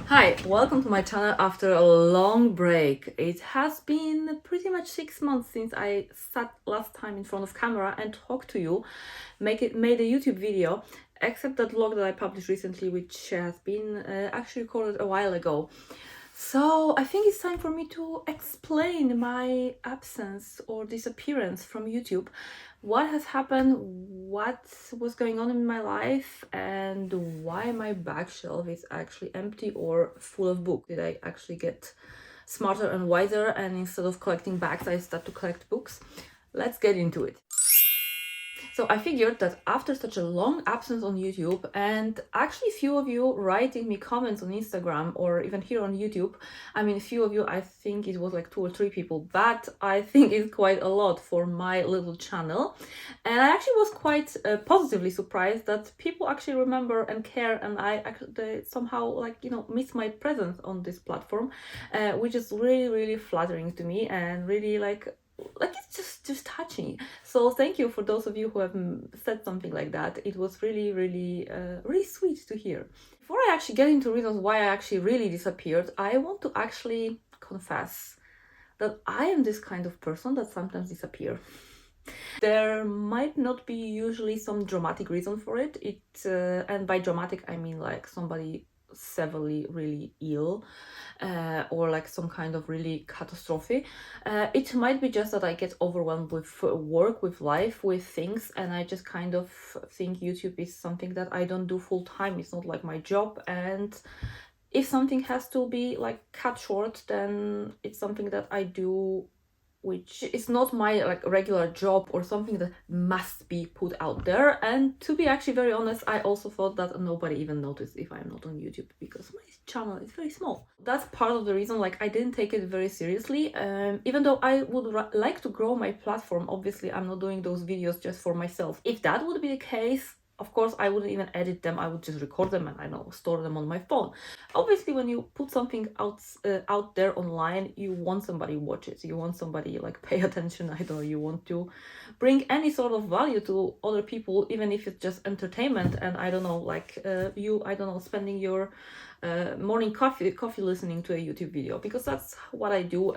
Hi, welcome to my channel after a long break. It has been pretty much 6 months since I sat last time in front of camera and talked to you, made a YouTube video, except that vlog that I published recently, which has been actually recorded a while ago. So I think it's time for me to explain my absence or disappearance from YouTube. What has happened, what was going on in my life, and why my bookshelf is actually empty or full of books. Did I actually get smarter and wiser, and instead of collecting bags, I start to collect books? Let's get into it. So I figured that after such a long absence on YouTube, and actually few of you writing me comments on Instagram or even here on YouTube, I mean, few of you, I think it was like 2 or 3 people, but I think it's quite a lot for my little channel. And I actually was quite positively surprised that people actually remember and care, and I actually somehow miss my presence on this platform, which is really, really flattering to me and really like it's just touching. So thank you for those of you who have said something like that. It was really, really, really sweet to hear. Before I actually get into reasons why I actually really disappeared, I want to actually confess that I am this kind of person that sometimes disappear. There might not be usually some dramatic reason for it. And by dramatic I mean like somebody severely really ill, or like some kind of really catastrophe. It might be just that I get overwhelmed with work, with life, with things, and I just kind of think YouTube is something that I don't do full time. It's not like my job, and if something has to be like cut short, then it's something that I do, which is not my like regular job or something that must be put out there. And to be actually very honest, I also thought that nobody even noticed if I'm not on YouTube because my channel is very small. That's part of the reason like I didn't take it very seriously, even though I would like to grow my platform. Obviously I'm not doing those videos just for myself. If that would be the case, of course I wouldn't even edit them. I would just record them and store them on my phone. Obviously when you put something out there online, you want somebody watch it, you want somebody like pay attention. I don't know, you want to bring any sort of value to other people, even if it's just entertainment. And I don't know, like spending your morning coffee listening to a YouTube video, because that's what I do.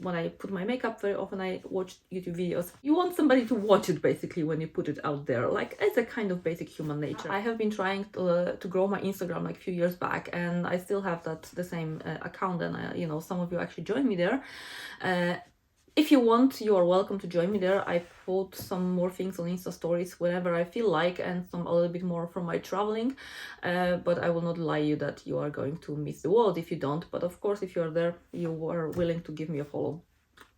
When I put my makeup, very often I watch YouTube videos. You want somebody to watch it basically when you put it out there, like it's a kind of basic human nature. I have been trying to grow my Instagram like a few years back, and I still have the same account, and some of you actually joined me there. If you want, you are welcome to join me there. I put some more things on Insta stories whenever I feel like, and some a little bit more from my traveling. But I will not lie you that you are going to miss the world if you don't. But of course, if you are there, you are willing to give me a follow,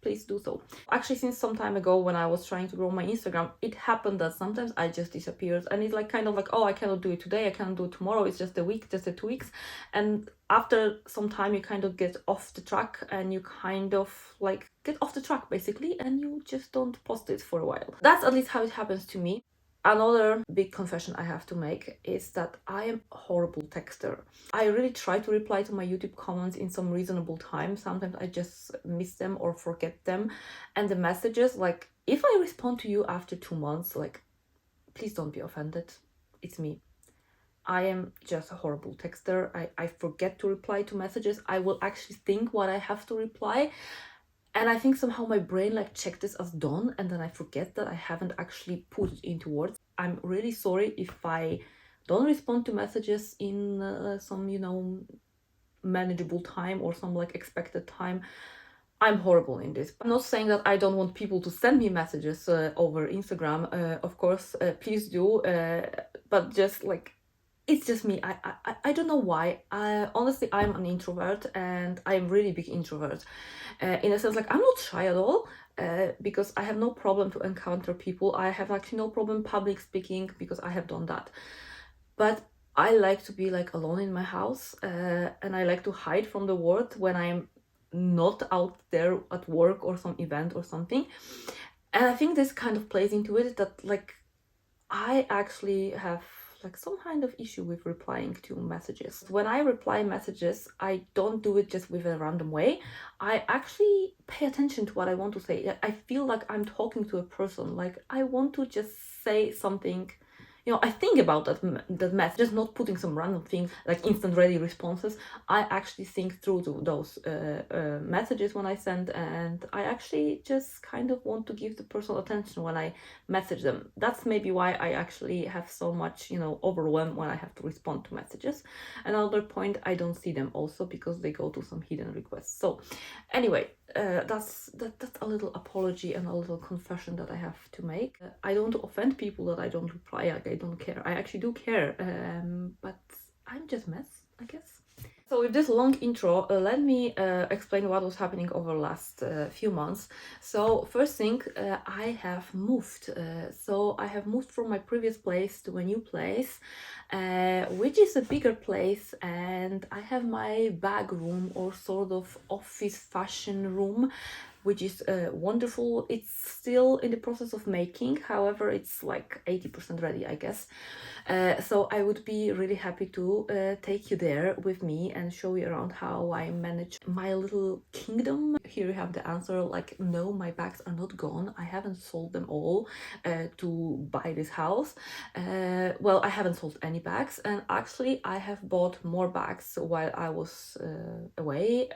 please do so. Actually, since some time ago when I was trying to grow my Instagram, it happened that sometimes I just disappeared, and it's like kind of like, oh, I cannot do it today, I cannot do it tomorrow, it's just a week, just a 2 weeks. And after some time you kind of get off the track, and you kind of like get off the track basically, and you just don't post it for a while. That's at least how it happens to me. Another big confession I have to make is that I am a horrible texter. I really try to reply to my YouTube comments in some reasonable time. Sometimes I just miss them or forget them. And the messages, like if I respond to you after 2 months, like please don't be offended. It's me. I am just a horrible texter. I forget to reply to messages. I will actually think what I have to reply. And I think somehow my brain like checked this as done, and then I forget that I haven't actually put it into words. I'm really sorry if I don't respond to messages in some manageable time or some like expected time. I'm horrible in this. I'm not saying that I don't want people to send me messages over Instagram. Of course, please do. But just like, it's just me. I don't know why. Honestly, I'm an introvert, and I'm really big introvert. In a sense, like I'm not shy at all, because I have no problem to encounter people. I have actually no problem public speaking because I have done that. But I like to be like alone in my house, and I like to hide from the world when I'm not out there at work or some event or something. And I think this kind of plays into it, that like I actually have like some kind of issue with replying to messages. When I reply messages, I don't do it just with a random way. I actually pay attention to what I want to say. I feel like I'm talking to a person, like I want to just say something I think about that mess, just not putting some random things like instant ready responses. I actually think through those messages when I send, and I actually just kind of want to give the personal attention when I message them. That's maybe why I actually have so much, overwhelm when I have to respond to messages. Another point, I don't see them also because they go to some hidden requests. So anyway, that's a little apology and a little confession that I have to make. I don't offend people that I don't reply. Like, I don't care. I actually do care, but I'm just mess, I guess. So with this long intro, let me explain what was happening over the last few months. So first thing, I have moved. So I have moved from my previous place to a new place, which is a bigger place, and I have my bag room, or sort of office fashion room, which is wonderful. It's still in the process of making, however, it's like 80% ready, I guess. So I would be really happy to take you there with me and show you around how I manage my little kingdom. Here you have the answer, like, no, my bags are not gone. I haven't sold them all to buy this house. Well, I haven't sold any bags, and actually I have bought more bags while I was away.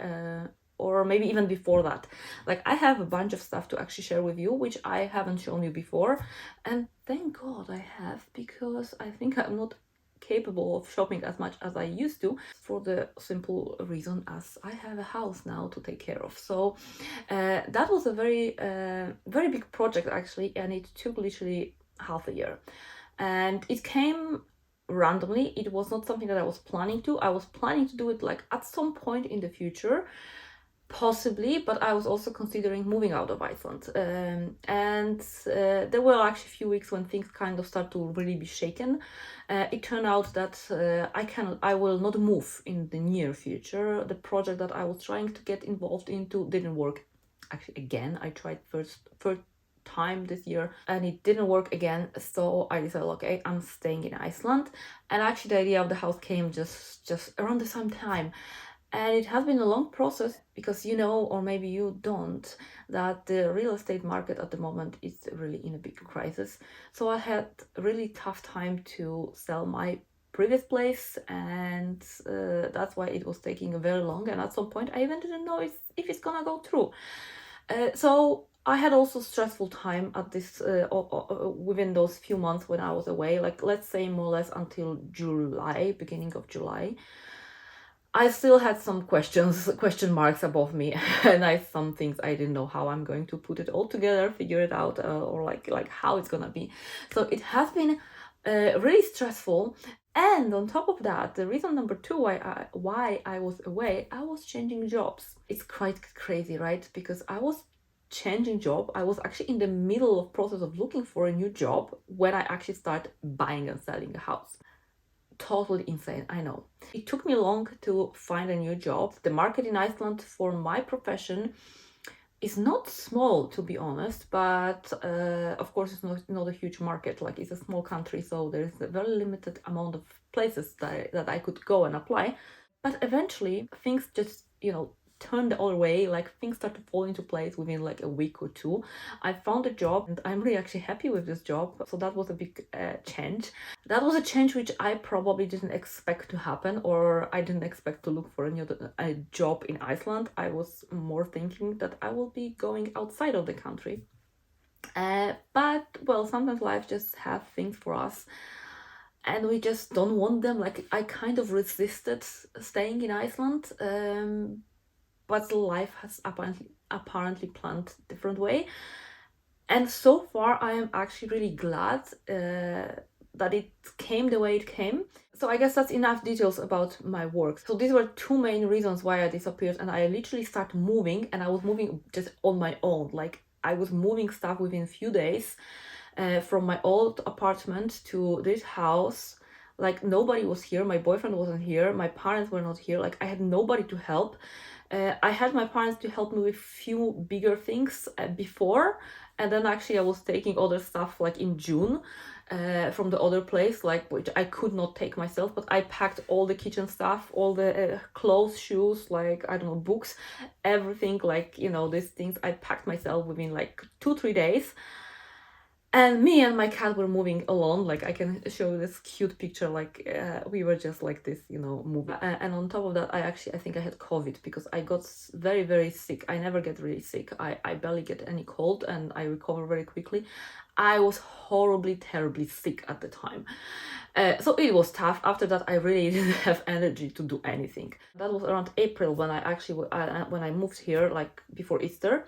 Or maybe even before that. Like, I have a bunch of stuff to actually share with you, which I haven't shown you before. And thank God I have, because I think I'm not capable of shopping as much as I used to, for the simple reason as I have a house now to take care of. So that was a very big project actually, and it took literally half a year. And it came randomly. It was not something that I was planning to. I was planning to do it like at some point in the future, possibly, but I was also considering moving out of Iceland. And there were actually a few weeks when things kind of start to really be shaken. It turned out that I will not move in the near future. The project that I was trying to get involved into didn't work. Actually, again, I tried first time this year and it didn't work again, so I decided, okay, I'm staying in Iceland. And actually the idea of the house came just around the same time. And it has been a long process because or maybe you don't, that the real estate market at the moment is really in a big crisis. So I had a really tough time to sell my previous place, and that's why it was taking very long. And at some point, I even didn't know if it's gonna go through. So I had also stressful time at this within those few months when I was away. Like, let's say more or less until July, beginning of July. I still had some question marks above me, and some things I didn't know how I'm going to put it all together, figure it out, or like how it's gonna be. So it has been really stressful. And on top of that, the reason number two why I was away, I was changing jobs. It's quite crazy, right? Because I was changing job. I was actually in the middle of process of looking for a new job when I actually start buying and selling a house. Totally insane, I know. It took me long to find a new job. The market in Iceland for my profession is not small, to be honest, but of course it's not a huge market. Like, it's a small country, so there is a very limited amount of places that I could go and apply. But eventually things just turned the other way. Like, things started to fall into place within like a week or two. I found a job and I'm really actually happy with this job. So that was a big change. That was a change which I probably didn't expect to happen, or I didn't expect to look for a job in Iceland. I was more thinking that I will be going outside of the country. But well, sometimes life just has things for us and we just don't want them. Like, I kind of resisted staying in Iceland, but life has apparently planned different way. And so far, I am actually really glad that it came the way it came. So I guess that's enough details about my work. So these were two main reasons why I disappeared, and I literally started moving, and I was moving just on my own. Like, I was moving stuff within a few days from my old apartment to this house. Like, nobody was here. My boyfriend wasn't here. My parents were not here. Like, I had nobody to help. I had my parents to help me with few bigger things before, and then actually I was taking other stuff like in June from the other place, like, which I could not take myself, but I packed all the kitchen stuff, all the clothes, shoes, like, I don't know, books, everything, like, these things I packed myself within like 2-3 days. And me and my cat were moving alone. Like I can show you this cute picture, like we were just like this, you know, moving. And on top of that, I think I had COVID because I got very, very sick. I never get really sick. I barely get any cold and I recover very quickly. I was horribly, terribly sick at the time. So it was tough. After that, I really didn't have energy to do anything. That was around April when I actually, when I moved here, like before Easter,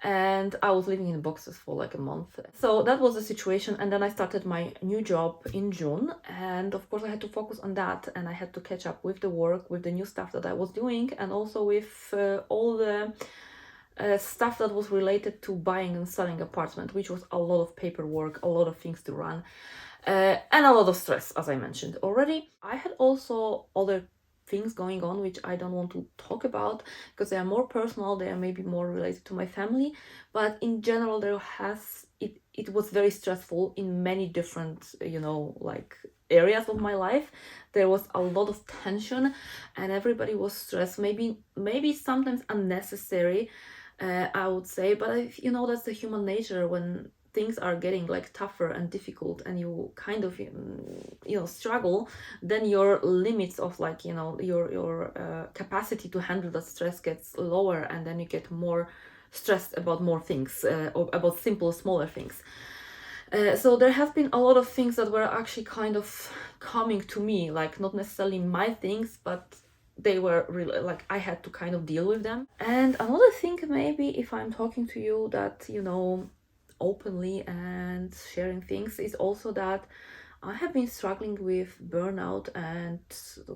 and I was living in boxes for like a month. So that was the situation. And then I started my new job in June. And of course, I had to focus on that and I had to catch up with the work, with the new stuff that I was doing, and also with all the stuff that was related to buying and selling apartment, which was a lot of paperwork, a lot of things to run, and a lot of stress, as I mentioned already. I had also other things going on which I don't want to talk about because they are more personal, they are maybe more related to my family, but in general it was very stressful in many different, you know, like areas of my life. There was a lot of tension and everybody was stressed, maybe sometimes unnecessary, I would say, but you know, that's the human nature. When things are getting like tougher and difficult and you kind of you know, struggle, then your limits of, like, you know, your capacity to handle that stress gets lower, and then you get more stressed about more things, or about simple smaller things. So there have been a lot of things that were actually kind of coming to me, like not necessarily my things, but they were really, like, I had to kind of deal with them. And another thing, maybe if I'm talking to you that, you know, openly and sharing things, is also that I have been struggling with burnout, and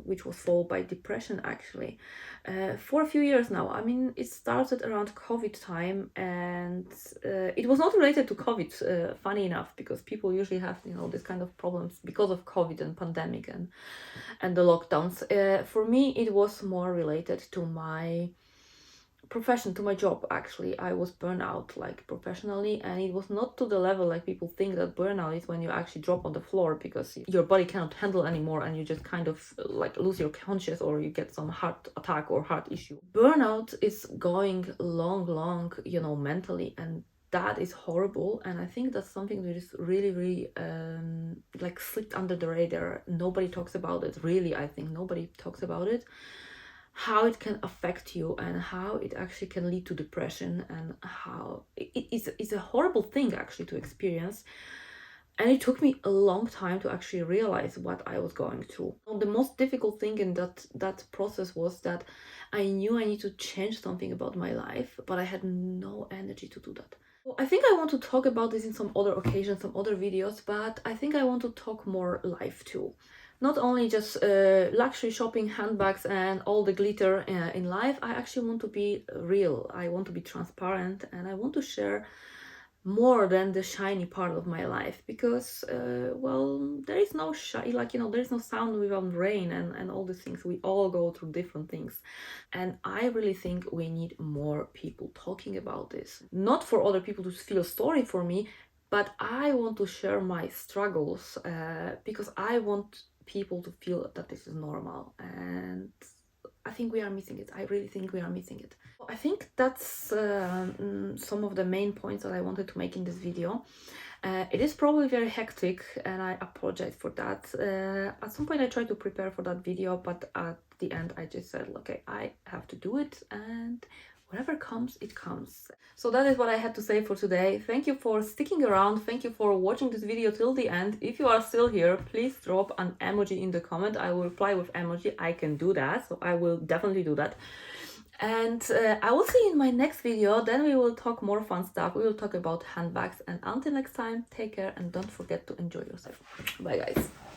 which was followed by depression actually, for a few years now. I mean, it started around COVID time, and it was not related to COVID, funny enough, because people usually have, you know, this kind of problems because of COVID and pandemic and the lockdowns. For me, it was more related to my profession, to my job. Actually, I was burned out, like, professionally, and it was not to the level like people think that burnout is when you actually drop on the floor because your body cannot handle anymore and you just kind of like lose your conscious, or you get some heart attack or heart issue. Burnout is going long, you know, mentally, and that is horrible. And I think that's something that is really like slipped under the radar. Nobody talks about it, really. I think nobody talks about it, how it can affect you and how it actually can lead to depression, and how it's a horrible thing actually to experience. And it took me a long time to actually realize what I was going through. The most difficult thing in that process was that I knew I need to change something about my life, but I had no energy to do that. Well, I think I want to talk about this in some other occasions, some other videos, but I think I want to talk more life too. Not only just luxury shopping, handbags, and all the glitter in life. I actually want to be real. I want to be transparent, and I want to share more than the shiny part of my life, because well, there is no like, you know, there is no sound without rain, and all these things. We all go through different things, and I really think we need more people talking about this, not for other people to feel sorry for me, but I want to share my struggles, because I want people to feel that this is normal. And I think we are missing it. I really think we are missing it. I think that's some of the main points that I wanted to make in this video. It is probably very hectic, and I apologize for that. At some point I tried to prepare for that video, but at the end I just said, okay, I have to do it, and whatever comes, it comes. So that is what I had to say for today. Thank you for sticking around. Thank you for watching this video till the end. If you are still here, please drop an emoji in the comment. I will reply with emoji. I can do that, so I will definitely do that. And I will see you in my next video. Then we will talk more fun stuff. We will talk about handbags. And until next time, take care and don't forget to enjoy yourself. Bye, guys.